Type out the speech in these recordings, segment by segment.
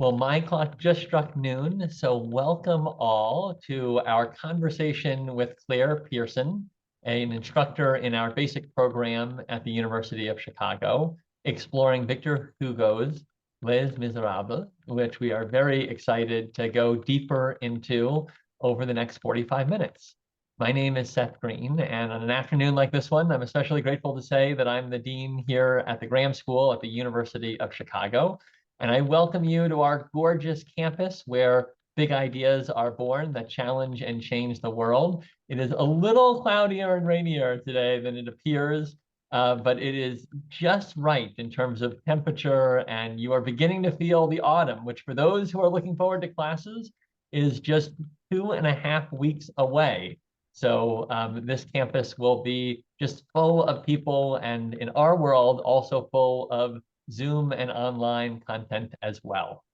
Well, my clock just struck noon, so welcome all to our conversation with Clare Pearson, an instructor in our basic program at the University of Chicago, exploring Victor Hugo's Les Misérables, which we are very excited to go deeper into over the next 45 minutes. My name is Seth Green, and on an afternoon like this one, I'm especially grateful to say that I'm the dean here at the Graham School at the University of Chicago. And I welcome you to our gorgeous campus where big ideas are born that challenge and change the world. It is a little cloudier and rainier today than it appears, but it is just right in terms of temperature, and you are beginning to feel the autumn, which for those who are looking forward to classes is just 2.5 weeks away. So this campus will be just full of people, and in our world, also full of Zoom and online content as well.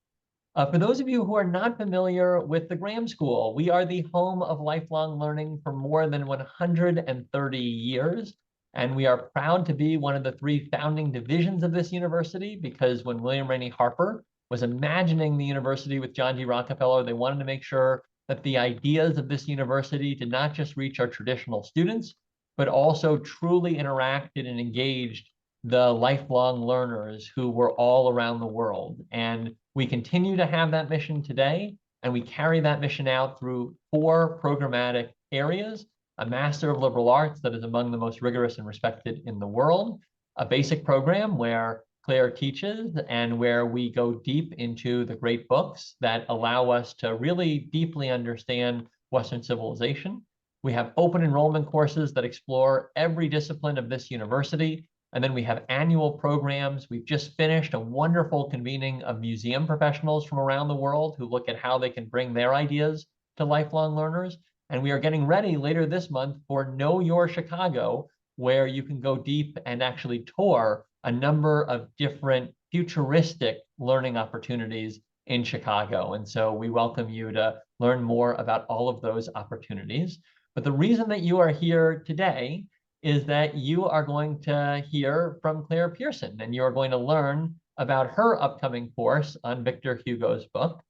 For those of you who are not familiar with the Graham School, we are the home of lifelong learning for more than 130 years. And we are proud to be one of the 3 founding divisions of this university, because when William Rainey Harper was imagining the university with John D. Rockefeller, they wanted to make sure that the ideas of this university did not just reach our traditional students, but also truly interacted and engaged the lifelong learners who were all around the world. And we continue to have that mission today, and we carry that mission out through 4 programmatic areas: a Master of Liberal Arts that is among the most rigorous and respected in the world, a basic program where Clare teaches and where we go deep into the great books that allow us to really deeply understand Western civilization. We have open enrollment courses that explore every discipline of this university. And then we have annual programs. We've just finished a wonderful convening of museum professionals from around the world who look at how they can bring their ideas to lifelong learners. And we are getting ready later this month for Know Your Chicago, where you can go deep and actually tour a number of different futuristic learning opportunities in Chicago. And so we welcome you to learn more about all of those opportunities. But the reason that you are here today is that you are going to hear from Clare Pearson, and you are going to learn about her upcoming course on Victor Hugo's book.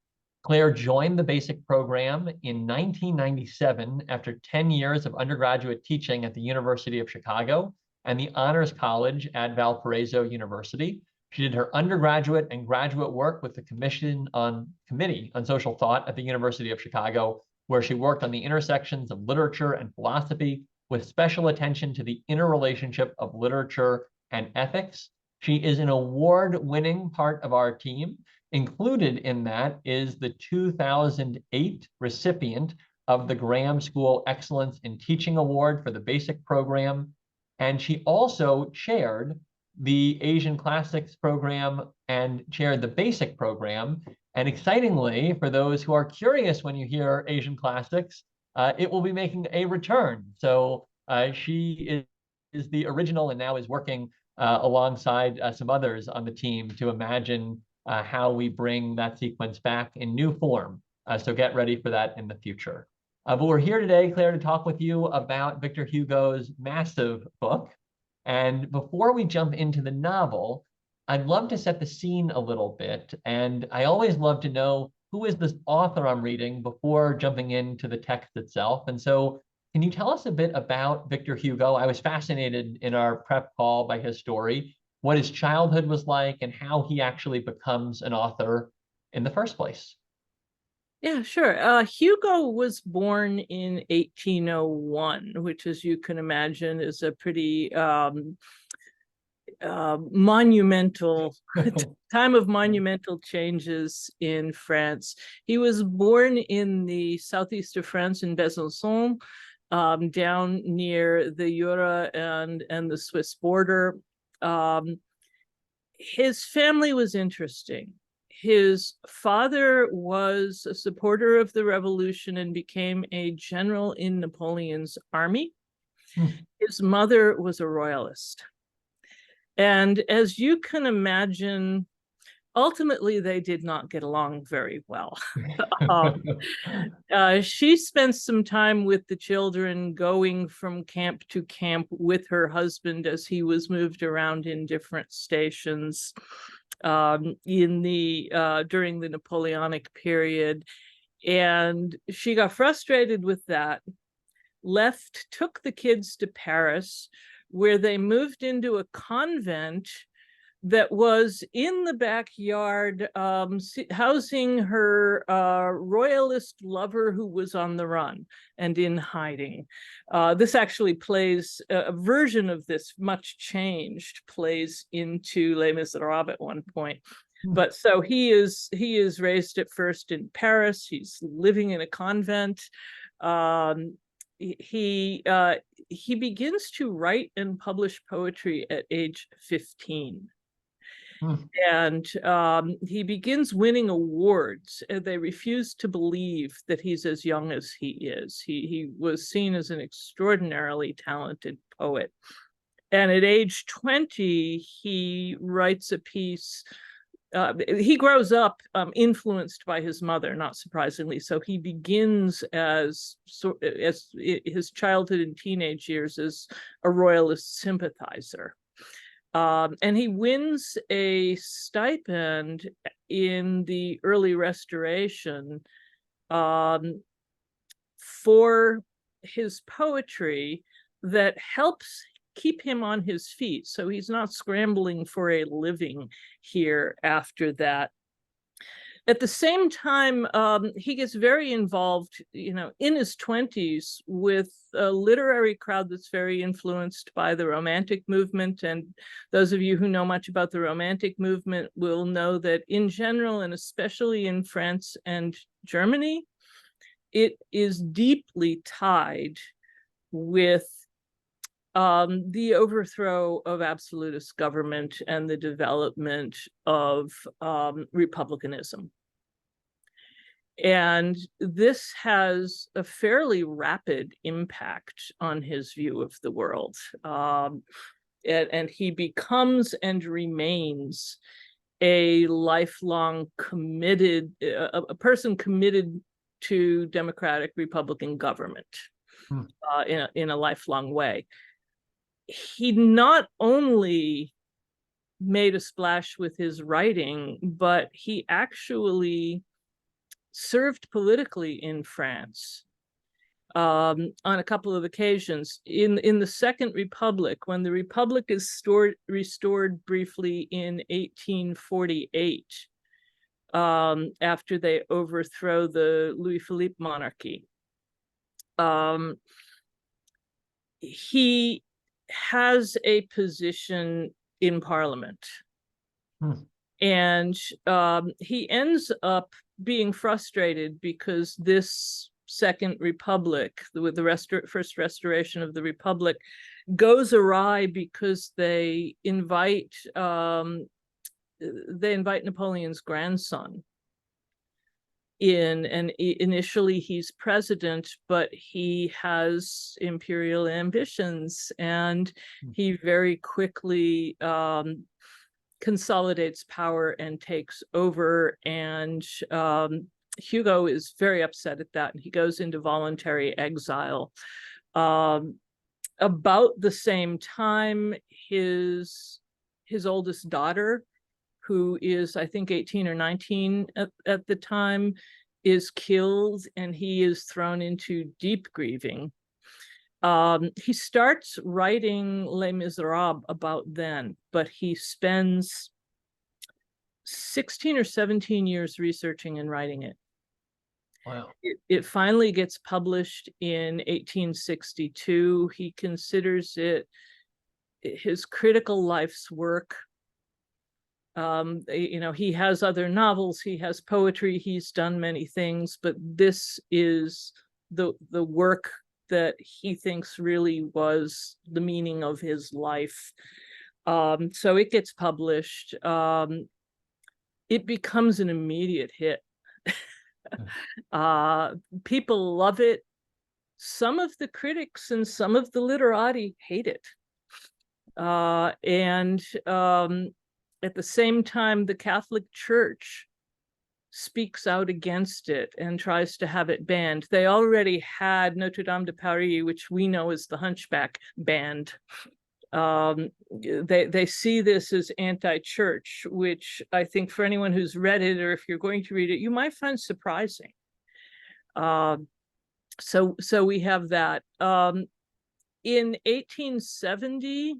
Clare joined the basic program in 1997 after 10 years of undergraduate teaching at the University of Chicago and the Honors College at Valparaiso University. She did her undergraduate and graduate work with the Committee on Social Thought at the University of Chicago, where she worked on the intersections of literature and philosophy, with special attention to the interrelationship of literature and ethics. She is an award-winning part of our team. Included in that is the 2008 recipient of the Graham School Excellence in Teaching Award for the basic program. And she also chaired the Asian Classics program and chaired the basic program. And excitingly, for those who are curious when you hear Asian Classics, it will be making a return. So she is the original and now is working alongside some others on the team to imagine how we bring that sequence back in new form. So get ready for that in the future. But we're here today, Clare, to talk with you about Victor Hugo's massive book. And before we jump into the novel, I'd love to set the scene a little bit. And I always love to know who is this author I'm reading before jumping into the text itself. And so can you tell us a bit about Victor Hugo? I was fascinated in our prep call by his story, what his childhood was like and how he actually becomes an author in the first place. Yeah, sure. Hugo was born in 1801, which, as you can imagine, is a pretty monumental time of monumental changes in France. He was born in the southeast of France in Besançon, down near the Jura and the Swiss border. His family was interesting. His father was a supporter of the revolution and became a general in Napoleon's army. His mother was a royalist. And as you can imagine, ultimately, they did not get along very well. She spent some time with the children, going from camp to camp with her husband as he was moved around in different stations. in the during the Napoleonic period. And she got frustrated with that, took the kids to Paris, where they moved into a convent that was in the backyard, housing her royalist lover who was on the run and in hiding. This actually plays, a version of this, much changed, plays into Les Misérables at one point. But so he is raised at first in Paris. He's living in a convent. He begins to write and publish poetry at age 15. And he begins winning awards, and they refuse to believe that he's as young as he is. He was seen as an extraordinarily talented poet. And at age 20, he writes a piece. He grows up influenced by his mother, not surprisingly. So he begins as his childhood and teenage years as a royalist sympathizer. And he wins a stipend in the early Restoration for his poetry that helps keep him on his feet. So he's not scrambling for a living here after that. At the same time, he gets very involved, in his 20s with a literary crowd that's very influenced by the Romantic movement. And those of you who know much about the Romantic movement will know that in general, and especially in France and Germany, it is deeply tied with the overthrow of absolutist government and the development of republicanism. And this has a fairly rapid impact on his view of the world. And he becomes and remains a lifelong committed, a person committed to democratic Republican government in a lifelong way. He not only made a splash with his writing, but he actually served politically in France on a couple of occasions. In the Second Republic, when the Republic is restored briefly in 1848, after they overthrow the Louis Philippe monarchy, he has a position in Parliament. And he ends up being frustrated because this Second Republic, with the first restoration of the Republic, goes awry because they invite Napoleon's grandson in, and initially he's president, but he has imperial ambitions, and he very quickly consolidates power and takes over. And Hugo is very upset at that, and he goes into voluntary exile. About the same time, his oldest daughter, who is, I think, 18 or 19 at the time, is killed, and he is thrown into deep grieving. He starts writing Les Misérables about then, but he spends 16 or 17 years researching and writing it. Wow. It finally gets published in 1862. He considers it his critical life's work. He has other novels, he has poetry, he's done many things, but this is the work that he thinks really was the meaning of his life. So it gets published. It becomes an immediate hit. People love it. Some of the critics and some of the literati hate it. At the same time, the Catholic Church speaks out against it and tries to have it banned. They already had Notre Dame de Paris, which we know as the Hunchback, banned They see this as anti-church, which I think for anyone who's read it, or if you're going to read it, you might find surprising. So we have that. In 1870,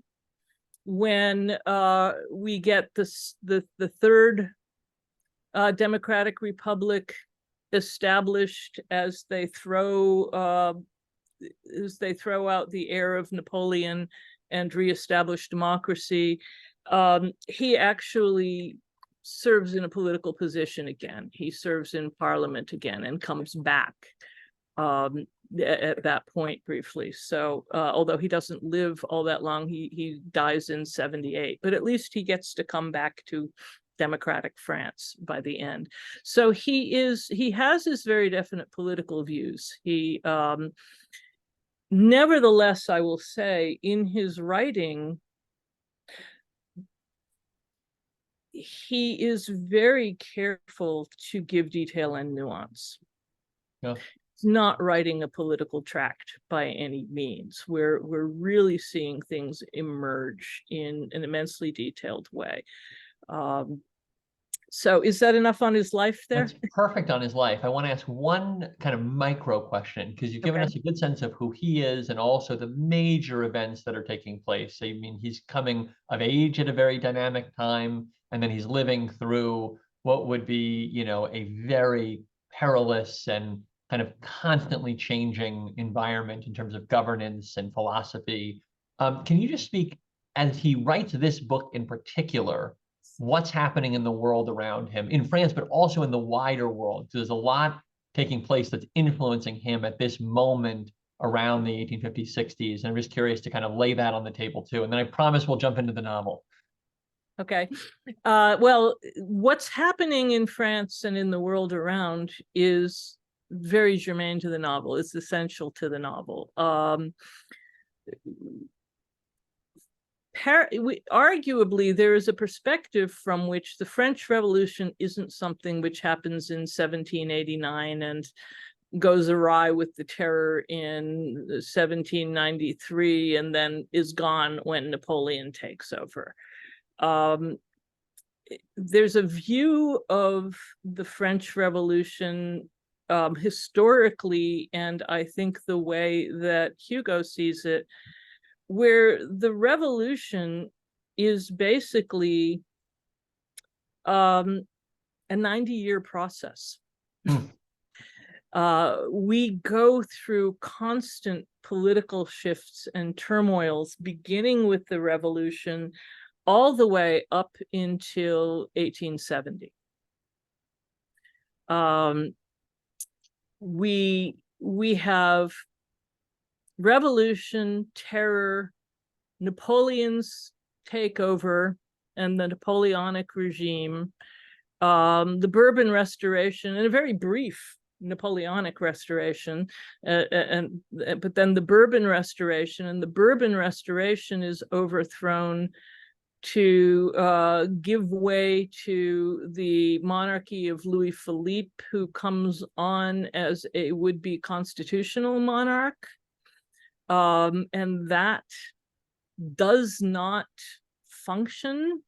when we get the third democratic republic established, as they throw out the heir of Napoleon and reestablish democracy, he actually serves in a political position again. He serves in parliament again and comes back at that point briefly. So although he doesn't live all that long, he dies in 78, but at least he gets to come back to democratic France by the end. So he has his very definite political views. He nevertheless, I will say, in his writing, he is very careful to give detail and nuance. Yeah. He's not writing a political tract by any means. We're really seeing things emerge in an immensely detailed way. So is that enough on his life there? That's perfect on his life. I want to ask one kind of micro question, because you've given us a good sense of who he is and also the major events that are taking place. So, I mean, he's coming of age at a very dynamic time, and then he's living through what would be, you know, a very perilous and kind of constantly changing environment in terms of governance and philosophy. Can you just speak, as he writes this book in particular, what's happening in the world around him in France, but also in the wider world? There's a lot taking place that's influencing him at this moment around the 1850s, 60s. And I'm just curious to kind of lay that on the table too. And then I promise we'll jump into the novel. Okay. Well, what's happening in France and in the world around is very germane to the novel. It's essential to the novel. Arguably, there is a perspective from which the French Revolution isn't something which happens in 1789 and goes awry with the terror in 1793 and then is gone when Napoleon takes over. There's a view of the French Revolution historically, and I think the way that Hugo sees it, where the revolution is basically a 90-year process. We go through constant political shifts and turmoils, beginning with the revolution all the way up until 1870. We have revolution, terror, Napoleon's takeover and the Napoleonic regime, the Bourbon Restoration, and a very brief Napoleonic restoration, but then the Bourbon Restoration, and the Bourbon Restoration is overthrown to give way to the monarchy of Louis Philippe, who comes on as a would-be constitutional monarch. And that does not function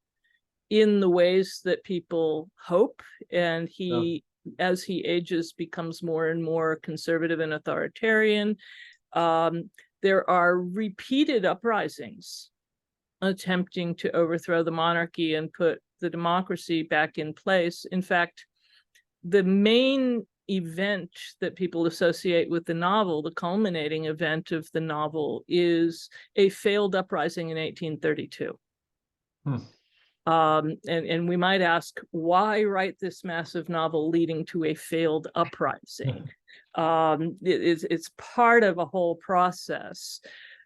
in the ways that people hope. And he, as he ages, becomes more and more conservative and authoritarian. There are repeated uprisings attempting to overthrow the monarchy and put the democracy back in place. In fact, the main event that people associate with the novel, the culminating event of the novel, is a failed uprising in 1832. And we might ask, why write this massive novel leading to a failed uprising? It's part of a whole process.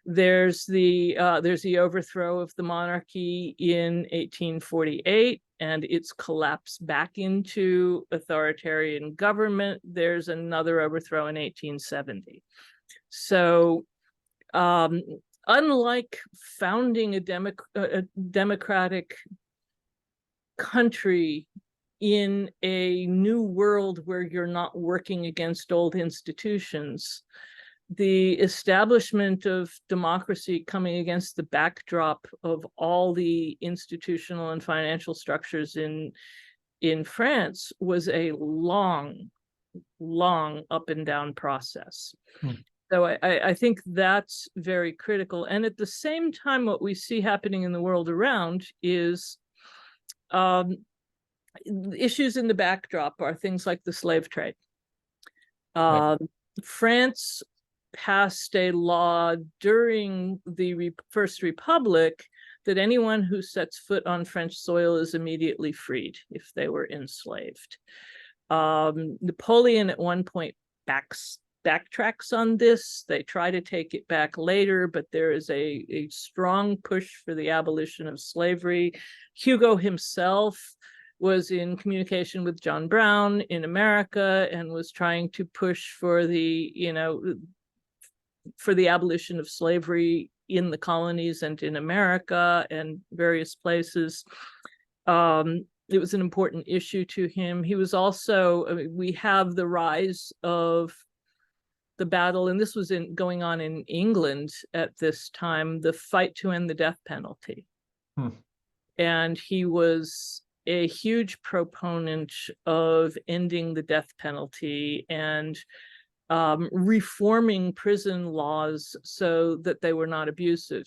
There's the overthrow of the monarchy in 1848 and its collapse back into authoritarian government. There's another overthrow in 1870. So unlike founding a democratic country in a new world where you're not working against old institutions, the establishment of democracy coming against the backdrop of all the institutional and financial structures in France was a long up and down process. So I think that's very critical. And at the same time, what we see happening in the world around is issues in the backdrop are things like the slave trade. Right. France passed a law during the First Republic that anyone who sets foot on French soil is immediately freed if they were enslaved. Napoleon at one point backtracks on this. They try to take it back later, but there is a strong push for the abolition of slavery. Hugo himself was in communication with John Brown in America and was trying to push for the abolition of slavery in the colonies and in America and various places. It was an important issue to him. He was also, we have the rise of the battle, and this was going on in England at this time, the fight to end the death penalty. And he was a huge proponent of ending the death penalty and reforming prison laws so that they were not abusive.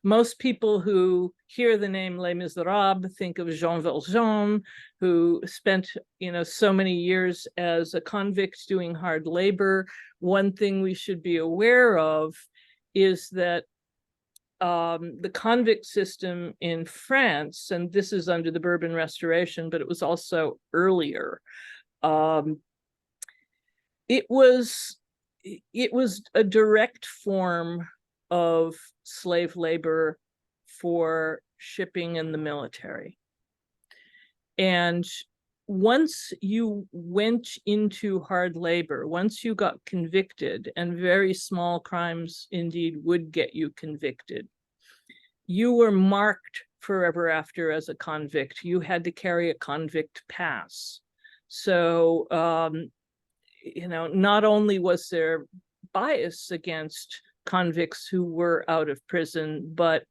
Most people who hear the name Les Misérables think of Jean Valjean, who spent so many years as a convict doing hard labor. One thing we should be aware of is that the convict system in France, and this is under the Bourbon Restoration, but it was also earlier, it was a direct form of slave labor for shipping in the military. And once you went into hard labor, once you got convicted, and very small crimes indeed would get you convicted, you were marked forever after as a convict. You had to carry a convict pass. So, not only was there bias against convicts who were out of prison, but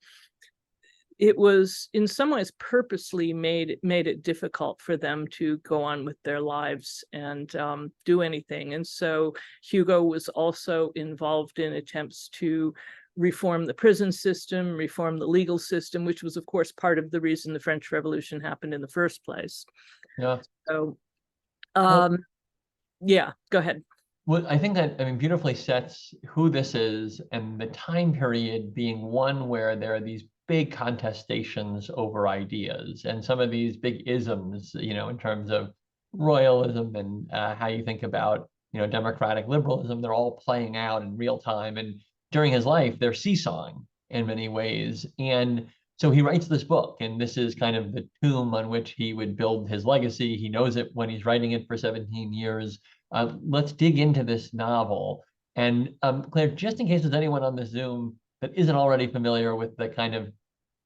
it was in some ways purposely made it difficult for them to go on with their lives and do anything. And so Hugo was also involved in attempts to reform the prison system, reform the legal system, which was, of course, part of the reason the French Revolution happened in the first place. Yeah. So, yeah, go ahead. Well, I think that, beautifully sets who this is and the time period being one where there are these big contestations over ideas and some of these big isms, in terms of royalism and how you think about, democratic liberalism, they're all playing out in real time. And during his life, they're seesawing in many ways. And so he writes this book, and this is kind of the tomb on which he would build his legacy. He knows it when he's writing it for 17 years. Let's dig into this novel. And Claire, just in case there's anyone on the Zoom that isn't already familiar with the kind of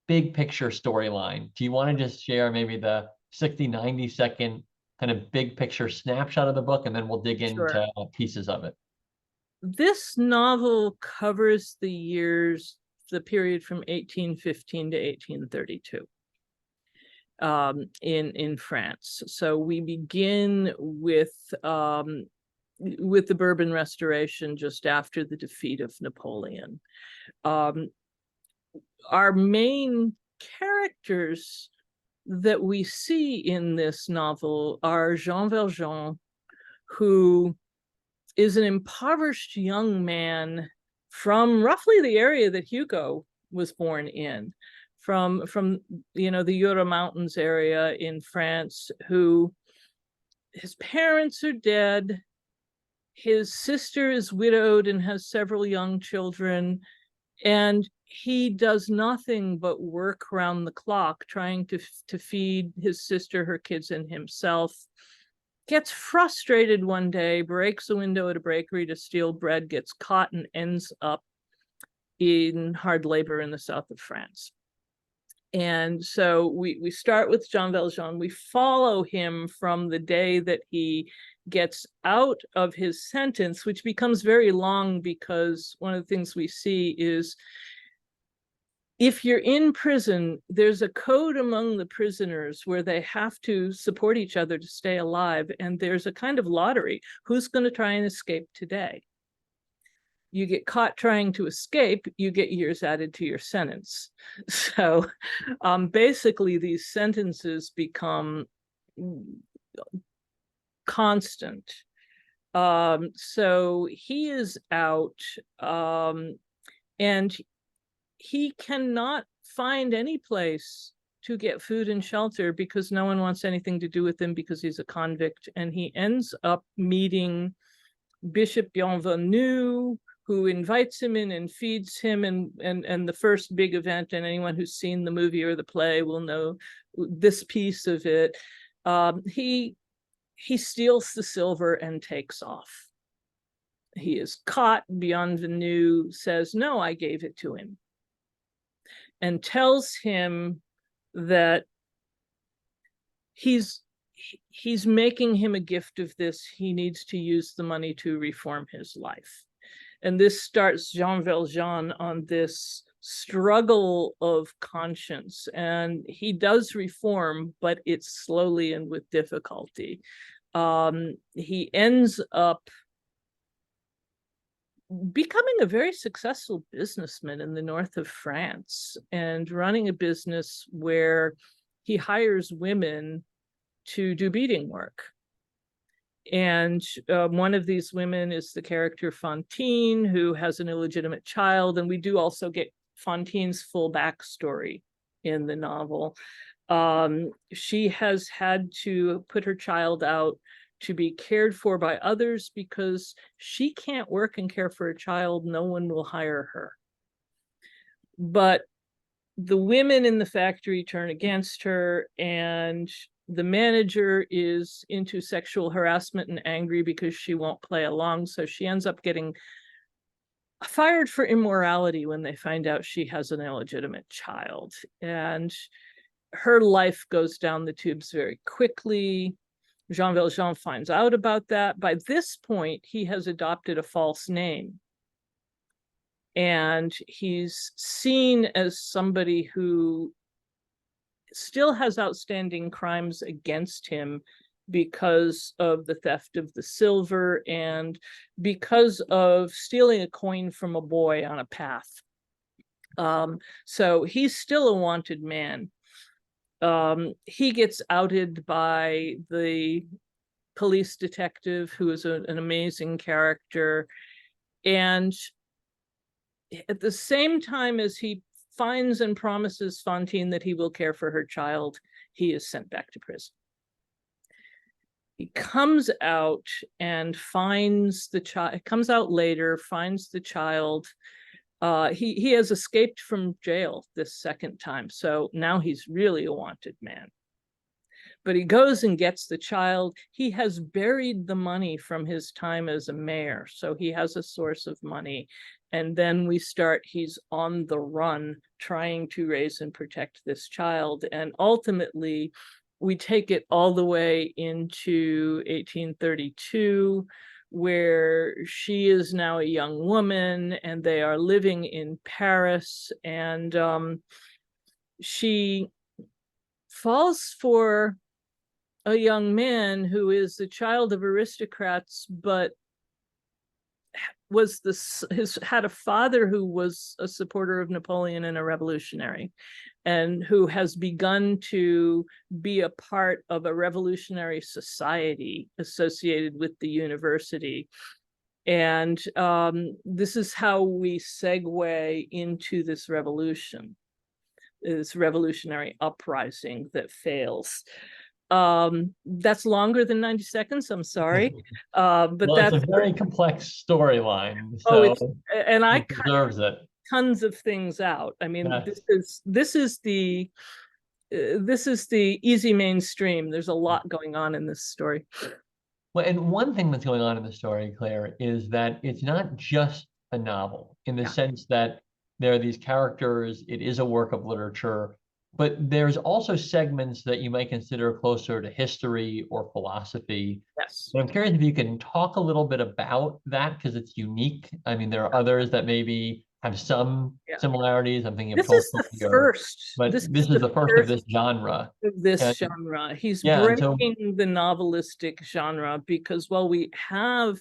big picture storyline, do you want to just share maybe the 60, 90-second kind of big picture snapshot of the book, and then we'll dig into pieces of it? This novel covers the period from 1815 to 1832. In France. So we begin with the Bourbon Restoration just after the defeat of Napoleon. Our main characters that we see in this novel are Jean Valjean, who is an impoverished young man from roughly the area that Hugo was born in, from the Jura Mountains area in France, who his parents are dead, his sister is widowed and has several young children, and he does nothing but work round the clock trying to feed his sister, her kids, and himself. Gets frustrated one day, breaks a window at a bakery to steal bread, gets caught, and ends up in hard labor in the south of France. And so we start with Jean Valjean. We follow him from the day that he gets out of his sentence, which becomes very long because one of the things we see is if you're in prison, there's a code among the prisoners where they have to support each other to stay alive. And there's a kind of lottery. Who's going to try and escape today? You get caught trying to escape, you get years added to your sentence. So basically, these sentences become constant. So he is out, and he cannot find any place to get food and shelter because no one wants anything to do with him because he's a convict. And he ends up meeting Bishop Bienvenu, who invites him in and feeds him. And the first big event, and anyone who's seen the movie or the play will know this piece of it. He steals the silver and takes off. He is caught. Bienvenu says, no, I gave it to him, and tells him that he's making him a gift of this. He needs to use the money to reform his life. And this starts Jean Valjean on this struggle of conscience. And he does reform, but it's slowly and with difficulty. He ends up becoming a very successful businessman in the north of France and running a business where he hires women to do beading work. And one of these women is the character Fantine, who has an illegitimate child. And we do also get Fantine's full backstory in the novel. She has had to put her child out to be cared for by others because she can't work and care for a child. No one will hire her. But the women in the factory turn against her, and the manager is into sexual harassment and angry because she won't play along. So she ends up getting fired for immorality when they find out she has an illegitimate child. And her life goes down the tubes very quickly. Jean Valjean finds out about that. By this point, he has adopted a false name. And he's seen as somebody who still has outstanding crimes against him because of the theft of the silver and because of stealing a coin from a boy on a path. So he's still a wanted man. He gets outed by the police detective, who is an amazing character. And at the same time as he finds and promises Fantine that he will care for her child, he is sent back to prison. He comes out and finds the child, comes out later, finds the child. He has escaped from jail this second time, so now he's really a wanted man. But he goes and gets the child. He has buried the money from his time as a mayor, so he has a source of money. And then he's on the run trying to raise and protect this child. And ultimately, we take it all the way into 1832, where she is now a young woman and they are living in Paris. And she falls for a young man who is the child of aristocrats, but had a father who was a supporter of Napoleon and a revolutionary, and who has begun to be a part of a revolutionary society associated with the university. And this is how we segue into this revolution, this revolutionary uprising that fails. That's longer than 90 seconds. I'm sorry. But well, that's a very complex storyline. So and I deserves it. Tons of things out. I mean, yes. this is the easy mainstream. There's a lot going on in this story. Well, and one thing that's going on in the story, Claire, is that it's not just a novel in the sense that there are these characters. It is a work of literature, but there's also segments that you might consider closer to history or philosophy. Yes. And I'm curious if you can talk a little bit about that because it's unique. I mean, there are others that maybe have some Yeah. similarities. I'm thinking of This is Tolstoy, the first. but This this is is the the first of first this genre. of this And genre. He's yeah, and so breaking the novelistic genre because while we have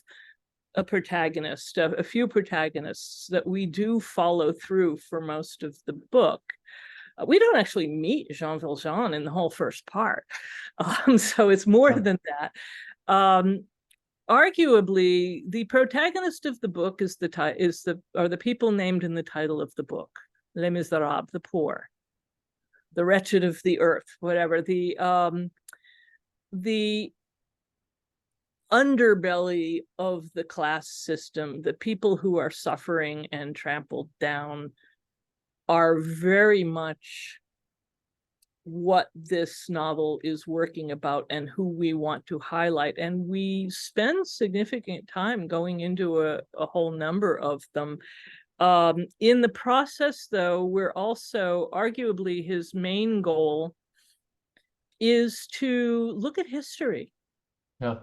a protagonist, a few protagonists that we do follow through for most of the book, we don't actually meet Jean Valjean in the whole first part. So it's more than that. Arguably, the protagonist of the book is the people named in the title of the book. Les Misérables, the poor, the wretched of the earth, whatever. The underbelly of the class system, the people who are suffering and trampled down, are very much what this novel is working about and who we want to highlight. And we spend significant time going into a whole number of them. In the process, though, we're also, arguably, his main goal is to look at history. yeah,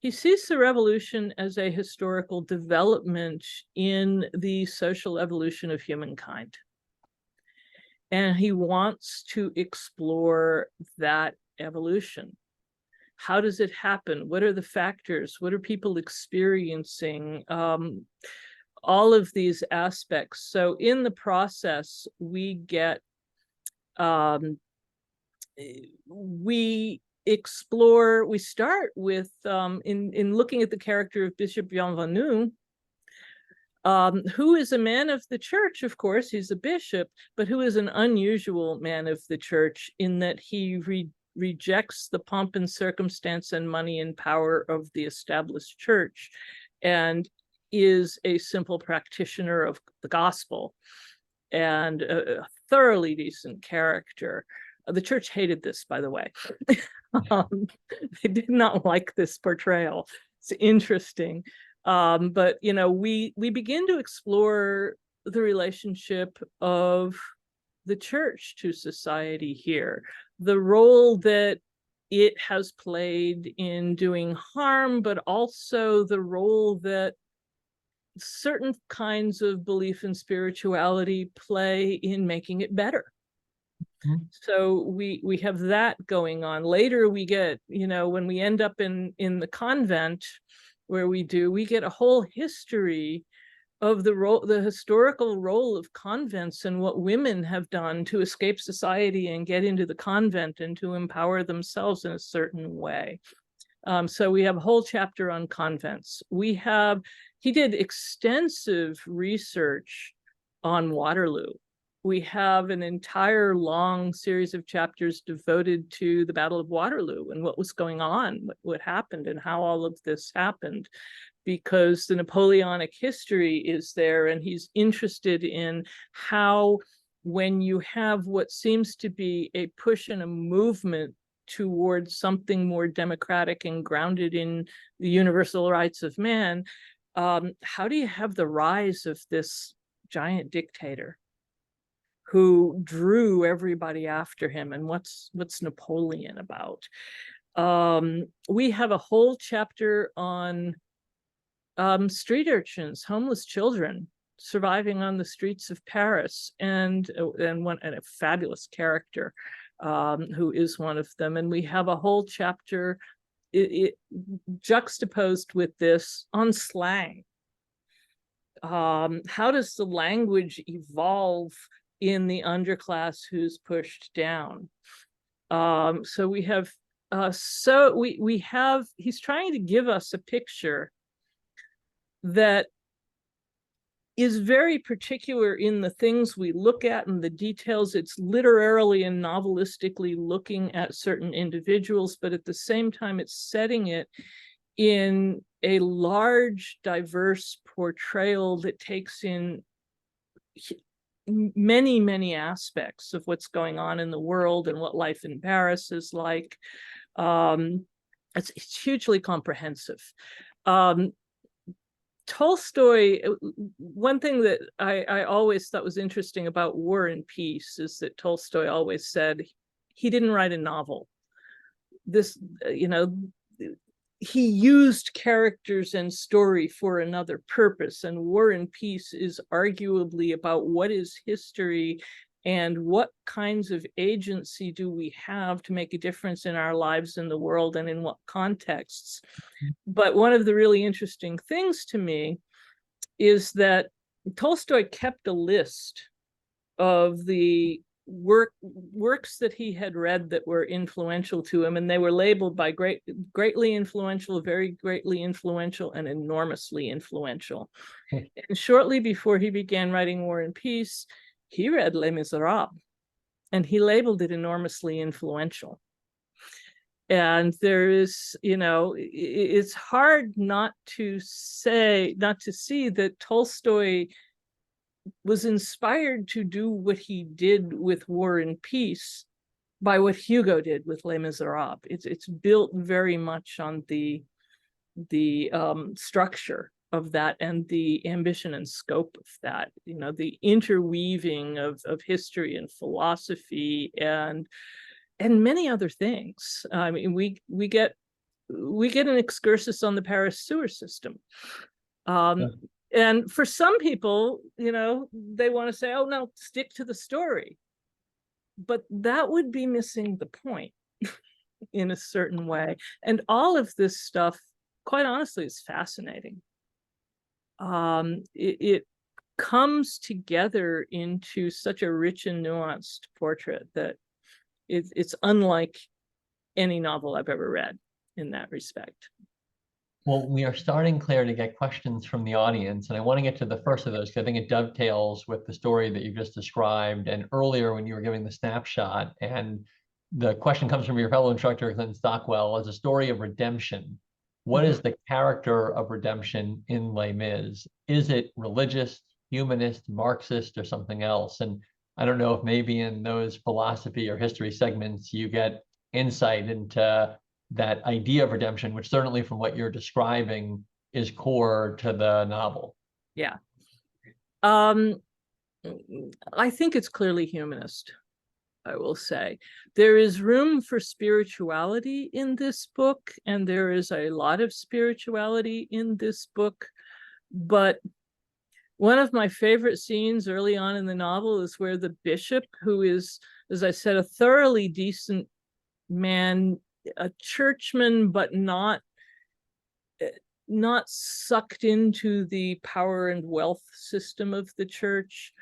He sees the revolution as a historical development in the social evolution of humankind. And he wants to explore that evolution. How does it happen? What are the factors? What are people experiencing? All of these aspects. So in the process, we get, we explore, we start with, in looking at the character of Bishop Bienvenu, who is a man of the church, of course, he's a bishop, but who is an unusual man of the church in that he rejects the pomp and circumstance and money and power of the established church and is a simple practitioner of the gospel and a thoroughly decent character. The church hated this, by the way. They did not like this portrayal. It's interesting. But you know, we begin to explore the relationship of the church to society here, the role that it has played in doing harm, but also the role that certain kinds of belief and spirituality play in making it better. So we have that going on. Later we get, you know, when we end up in the convent where we get a whole history of the historical role of convents and what women have done to escape society and get into the convent and to empower themselves in a certain way. So we have a whole chapter on convents. He did extensive research on Waterloo. We have an entire long series of chapters devoted to the Battle of Waterloo and what was going on, what happened, and how all of this happened, because the Napoleonic history is there, and he's interested in how, when you have what seems to be a push and a movement towards something more democratic and grounded in the universal rights of man, how do you have the rise of this giant dictator who drew everybody after him, and what's Napoleon about? We have a whole chapter on street urchins, homeless children surviving on the streets of Paris, and a fabulous character who is one of them. And we have a whole chapter juxtaposed with this on slang. How does the language evolve in the underclass who's pushed down? So we have, he's trying to give us a picture that is very particular in the things we look at and the details. It's literarily and novelistically looking at certain individuals, but at the same time, it's setting it in a large, diverse portrayal that takes in many, many aspects of what's going on in the world and what life in Paris is like. It's hugely comprehensive. Tolstoy, one thing that I always thought was interesting about War and Peace is that Tolstoy always said he didn't write a novel. This, he used characters and story for another purpose, and War and Peace is arguably about what is history and what kinds of agency do we have to make a difference in our lives in the world and in what contexts. But one of the really interesting things to me is that Tolstoy kept a list of the works that he had read that were influential to him, and they were labeled by greatly influential, very greatly influential, and enormously influential. And shortly before he began writing War and Peace, he read Les Misérables, and he labeled it enormously influential. And there is, it's hard not to see that Tolstoy was inspired to do what he did with War and Peace by what Hugo did with Les Misérables. It's built very much on the structure of that and the ambition and scope of that. The interweaving of history and philosophy and many other things. I mean, we get an excursus on the Paris sewer system. And for some people, they want to say, oh, no, stick to the story. But that would be missing the point in a certain way. And all of this stuff, quite honestly, is fascinating. It comes together into such a rich and nuanced portrait that it's unlike any novel I've ever read in that respect. Well, we are starting, Claire, to get questions from the audience, and I want to get to the first of those because I think it dovetails with the story that you just described and earlier when you were giving the snapshot. And the question comes from your fellow instructor, Glenn Stockwell, as a story of redemption. What is the character of redemption in Les Mis? Is it religious, humanist, Marxist, or something else? And I don't know if maybe in those philosophy or history segments you get insight into that idea of redemption, which certainly from what you're describing is core to the novel. Yeah. I think it's clearly humanist, I will say. There is room for spirituality in this book, and there is a lot of spirituality in this book. But one of my favorite scenes early on in the novel is where the bishop, who is, as I said, a thoroughly decent man, a churchman, but not sucked into the power and wealth system of the church,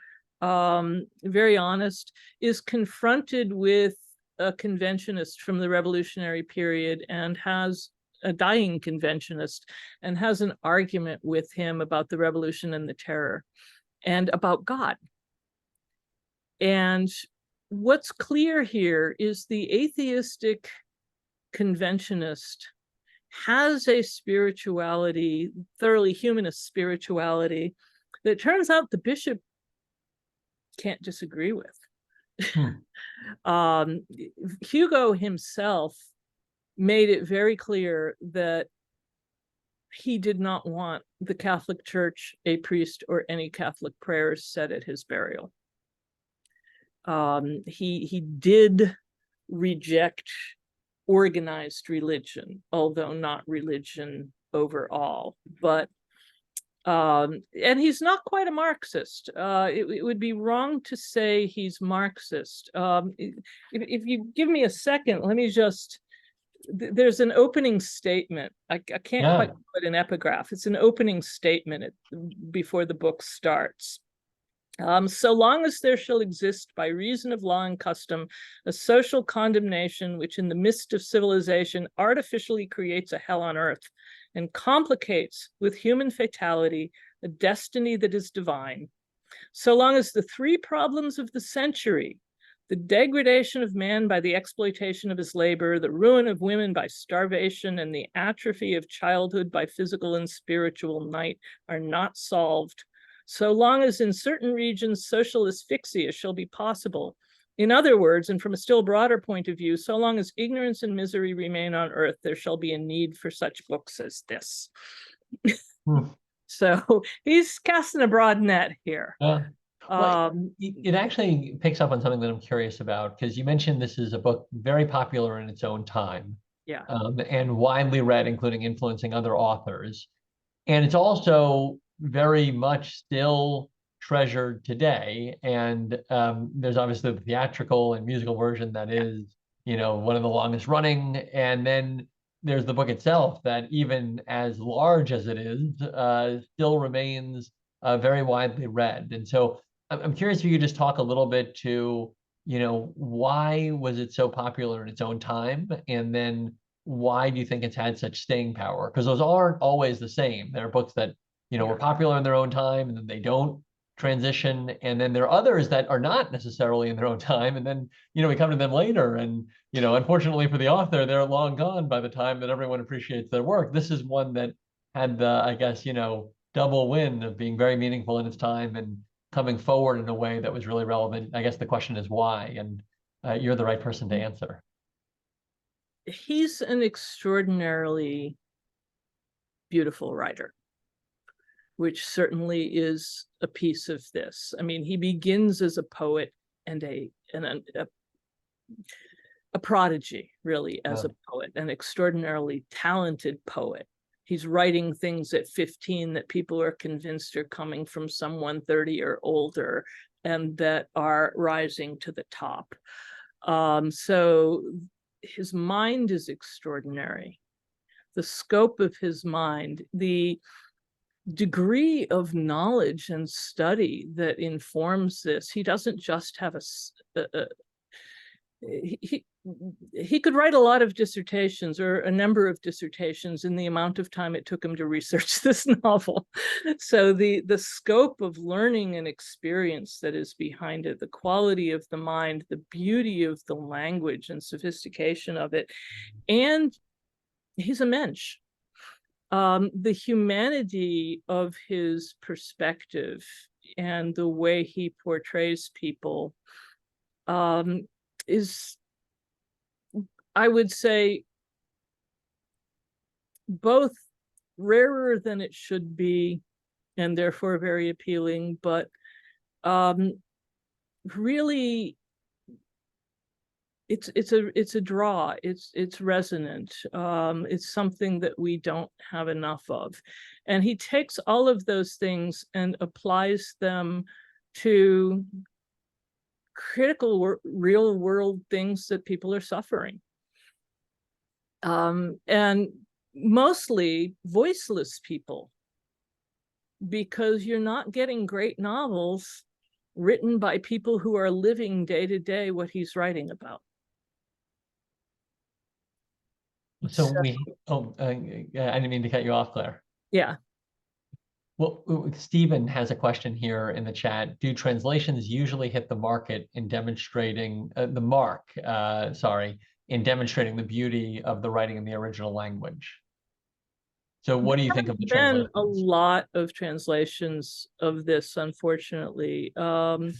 very honest, is confronted with a conventionist from the revolutionary period and has a dying conventionist and has an argument with him about the revolution and the terror and about God. And what's clear here is the atheistic conventionist has a spirituality, thoroughly humanist spirituality, that turns out the bishop can't disagree with. Hugo himself made it very clear that he did not want the Catholic Church, a priest, or any Catholic prayers said at his burial. He did reject organized religion, although not religion overall. But and he's not quite a Marxist. It would be wrong to say he's Marxist. If you give me a second, let me just. There's an opening statement. I can't quite put an epigraph. It's an opening statement before the book starts. So long as there shall exist by reason of law and custom a social condemnation which in the midst of civilization artificially creates a hell on earth and complicates with human fatality a destiny that is divine, so long as the three problems of the century, the degradation of man by the exploitation of his labor, the ruin of women by starvation, and the atrophy of childhood by physical and spiritual night are not solved, so long as in certain regions social asphyxia shall be possible. In other words, and from a still broader point of view, so long as ignorance and misery remain on earth, there shall be a need for such books as this. So he's casting a broad net here. Well, Um, it actually picks up on something that I'm curious about, because you mentioned this is a book very popular in its own time, yeah, and widely read, including influencing other authors. And it's also very much still treasured today. And there's obviously the theatrical and musical version that is, one of the longest running. And then there's the book itself that, even as large as it is, still remains very widely read. And so I'm curious if you could just talk a little bit to, why was it so popular in its own time? And then why do you think it's had such staying power? Because those aren't always the same. There are books that, were popular in their own time and then they don't transition. And then there are others that are not necessarily in their own time. And then, we come to them later. And, unfortunately for the author, they're long gone by the time that everyone appreciates their work. This is one that had the, I guess, double win of being very meaningful in its time and coming forward in a way that was really relevant. I guess the question is why, and you're the right person to answer. he's an extraordinarily beautiful writer, which certainly is a piece of this. I mean, he begins as a poet and a prodigy, really, as a poet, an extraordinarily talented poet. He's writing things at 15 that people are convinced are coming from someone 30 or older and that are rising to the top. So his mind is extraordinary. The scope of his mind, the degree of knowledge and study that informs this. He doesn't just have he could write a lot of dissertations, or a number of dissertations, in the amount of time it took him to research this novel. So the scope of learning and experience that is behind it, the quality of the mind, the beauty of the language and sophistication of it, and he's a mensch. The humanity of his perspective and the way he portrays people is, I would say, both rarer than it should be and therefore very appealing, but really it's a draw. It's resonant. It's something that we don't have enough of, and he takes all of those things and applies them to critical real world things that people are suffering, and mostly voiceless people, because you're not getting great novels written by people who are living day to day what he's writing about. So I didn't mean to cut you off, Claire. Yeah. Well, Stephen has a question here in the chat. Do translations usually hit the market in demonstrating in demonstrating the beauty of the writing in the original language? So what do you think of the translations? Been a lot of translations of this, unfortunately. And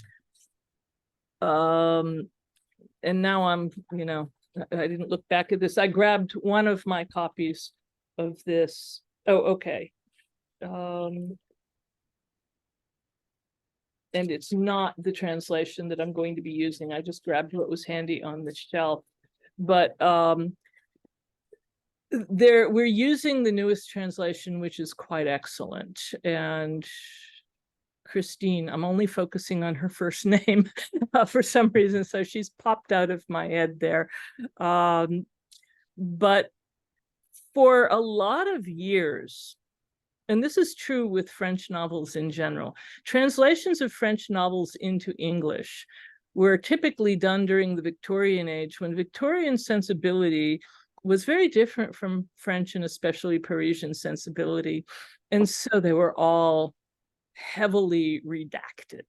now I'm, I didn't look back at this. I grabbed one of my copies of this. Oh, okay. And it's not the translation that I'm going to be using. I just grabbed what was handy on the shelf. But we're using the newest translation, which is quite excellent. And Christine, I'm only focusing on her first name for some reason, so she's popped out of my head there. But for a lot of years, and this is true with French novels in general, translations of French novels into English were typically done during the Victorian age, when Victorian sensibility was very different from French and especially Parisian sensibility. And so they were all heavily redacted.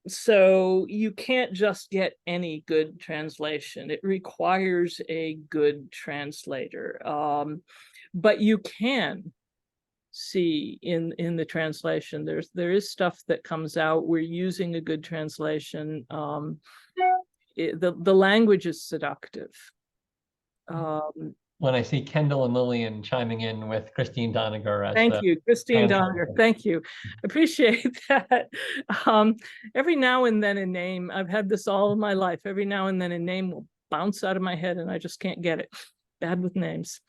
So you can't just get any good translation. It requires a good translator. But you can see in the translation, there is stuff that comes out. We're using a good translation. The language is seductive. when I see Kendall and Lillian chiming in with Christine Doniger as Thank the you, Christine Doniger. translator. Thank you. Appreciate that. Every now and then a name, I've had this all of my life. Every now and then a name will bounce out of my head and I just can't get it. Bad with names.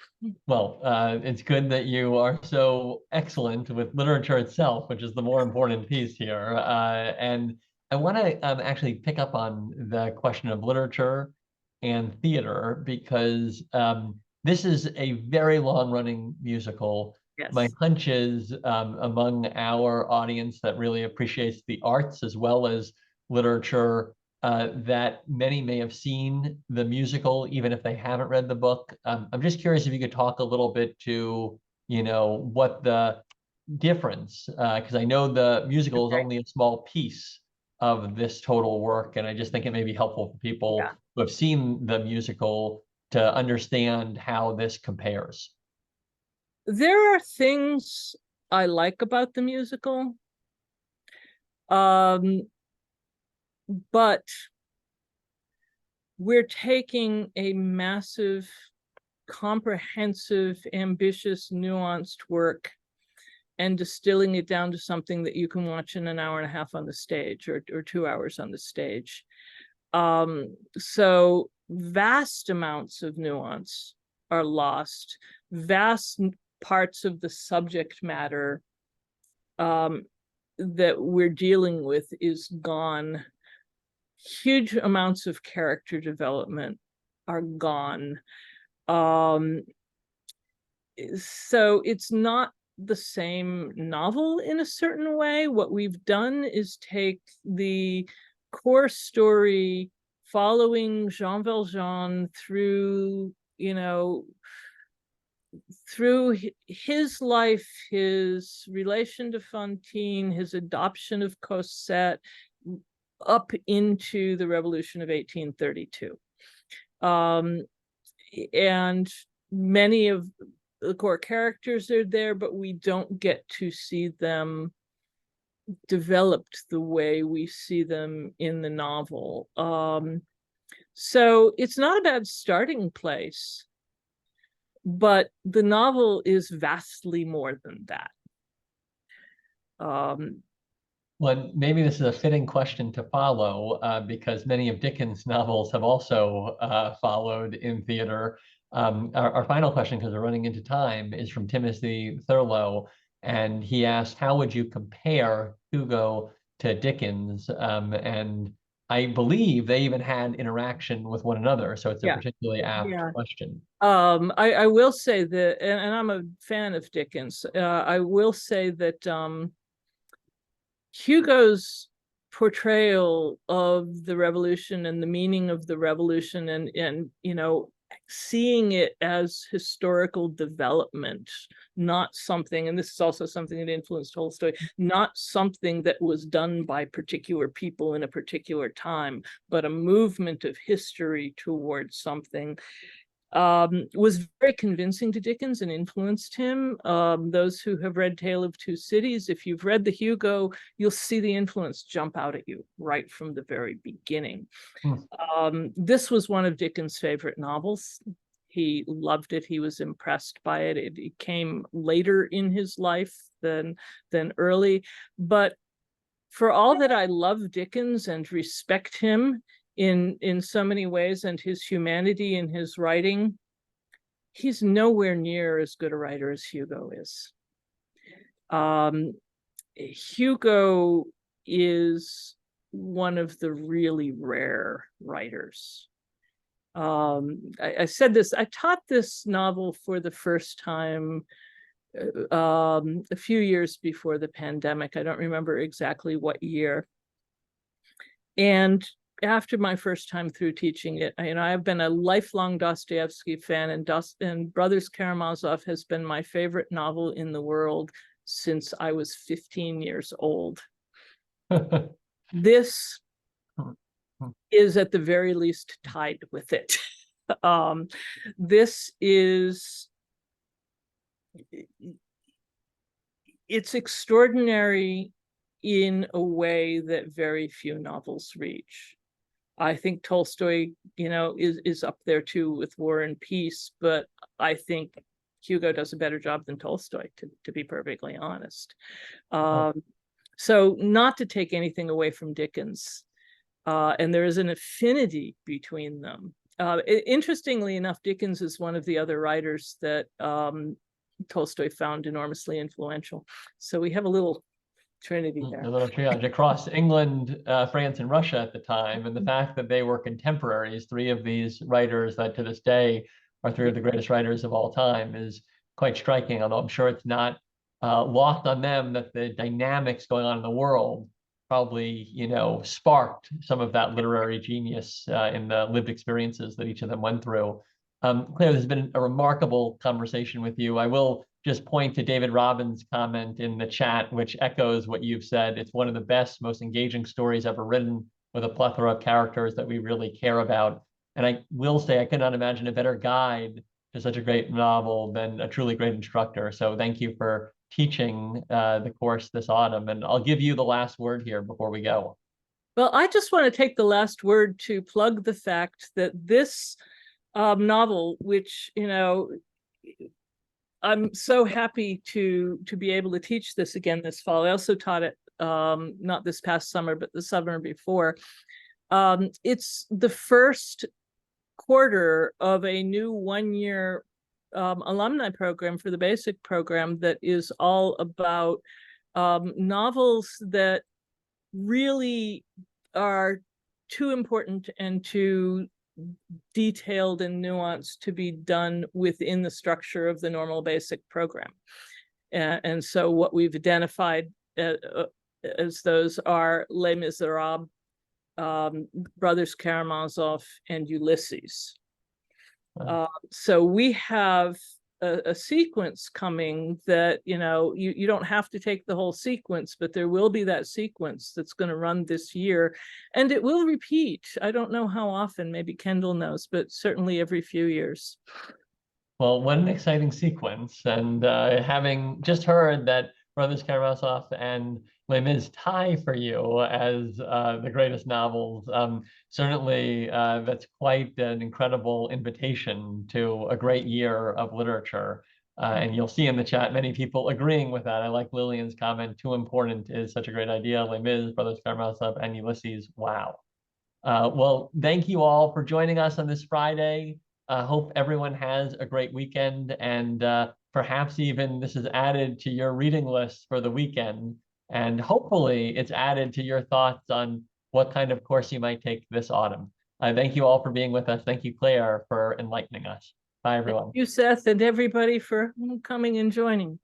Well, it's good that you are so excellent with literature itself, which is the more important piece here. And I want to actually pick up on the question of literature and theater because this is a very long-running musical. My Yes. hunch is among our audience that really appreciates the arts as well as literature, that many may have seen the musical, even if they haven't read the book. I'm just curious if you could talk a little bit to, what the difference, because I know the musical is Okay. only a small piece of this total work, and I just think it may be helpful for Yeah. people who have seen the musical to understand how this compares. There are things I like about the musical. But we're taking a massive, comprehensive, ambitious, nuanced work and distilling it down to something that you can watch in an hour and a half on the stage or 2 hours on the stage. So vast amounts of nuance are lost. Vast parts of the subject matter that we're dealing with is gone. Huge amounts of character development are gone. So it's not the same novel in a certain way. What we've done is take the core story following Jean Valjean through, through his life, his relation to Fantine, his adoption of Cosette, up into the Revolution of 1832. And many of the core characters are there, but we don't get to see them developed the way we see them in the novel. So it's not a bad starting place, but the novel is vastly more than that. Well, maybe this is a fitting question to follow, because many of Dickens' novels have also followed in theater. Our final question, because we're running into time, is from Timothy Thurlow, and he asked, "How would you compare Hugo to Dickens?" And I believe they even had interaction with one another, so it's a Yeah. particularly apt Yeah. question. I will say that, and I'm a fan of Dickens. I will say that Hugo's portrayal of the revolution and the meaning of the revolution and seeing it as historical development, not something, and this is also something that influenced Tolstoy, not something that was done by particular people in a particular time, but a movement of history towards something, was very convincing to Dickens and influenced him. Those who have read Tale of Two Cities, if you've read the Hugo, you'll see the influence jump out at you right from the very beginning. This was one of Dickens' favorite novels. He loved it. He was impressed by it. It came later in his life than early. But for all that I love Dickens and respect him in so many ways and his humanity in his writing, he's nowhere near as good a writer as Hugo is. Hugo is one of the really rare writers. I said this, I taught this novel for the first time a few years before the pandemic. I don't remember exactly what year. And after my first time through teaching it, I've been a lifelong Dostoevsky fan, and Brothers Karamazov has been my favorite novel in the world since I was 15 years old. This is at the very least tied with it. This is, it's extraordinary in a way that very few novels reach. I think Tolstoy, is up there too with War and Peace, but I think Hugo does a better job than Tolstoy, to be perfectly honest. So not to take anything away from Dickens, and there is an affinity between them. Interestingly enough, Dickens is one of the other writers that Tolstoy found enormously influential. So we have a little trinity there. A little triage across England, France, and Russia at the time. And the fact that they were contemporaries, three of these writers that to this day are three of the greatest writers of all time, is quite striking, although I'm sure it's not lost on them that the dynamics going on in the world probably, sparked some of that literary genius in the lived experiences that each of them went through. Clare, this has been a remarkable conversation with you. I will just point to David Robbins' comment in the chat, which echoes what you've said. It's one of the best, most engaging stories ever written, with a plethora of characters that we really care about. And I will say, I could not imagine a better guide to such a great novel than a truly great instructor. So thank you for teaching the course this autumn. And I'll give you the last word here before we go. Well, I just want to take the last word to plug the fact that this novel, which, I'm so happy to be able to teach this again this fall. I also taught it not this past summer, but the summer before. It's the first quarter of a new one-year alumni program for the basic program that is all about novels that really are too important and too detailed and nuanced to be done within the structure of the normal basic program. And so what we've identified as those are Les Misérables, Brothers Karamazov, and Ulysses. So we have a sequence coming that, you don't have to take the whole sequence, but there will be that sequence that's going to run this year, and it will repeat. I don't know how often, maybe Kendall knows, but certainly every few years. Well, what an exciting sequence. And having just heard that Brothers Karamazov and Les Mis tie for you as the greatest novels, certainly that's quite an incredible invitation to a great year of literature. And you'll see in the chat many people agreeing with that. I like Lillian's comment, too important is such a great idea. Les Mis, Brothers Karamazov, and Ulysses, wow. Well, thank you all for joining us on this Friday. Hope everyone has a great weekend, and perhaps even this is added to your reading list for the weekend. And hopefully it's added to your thoughts on what kind of course you might take this autumn. Thank you all for being with us. Thank you, Clare, for enlightening us. Bye, everyone. Thank you, Seth, and everybody for coming and joining.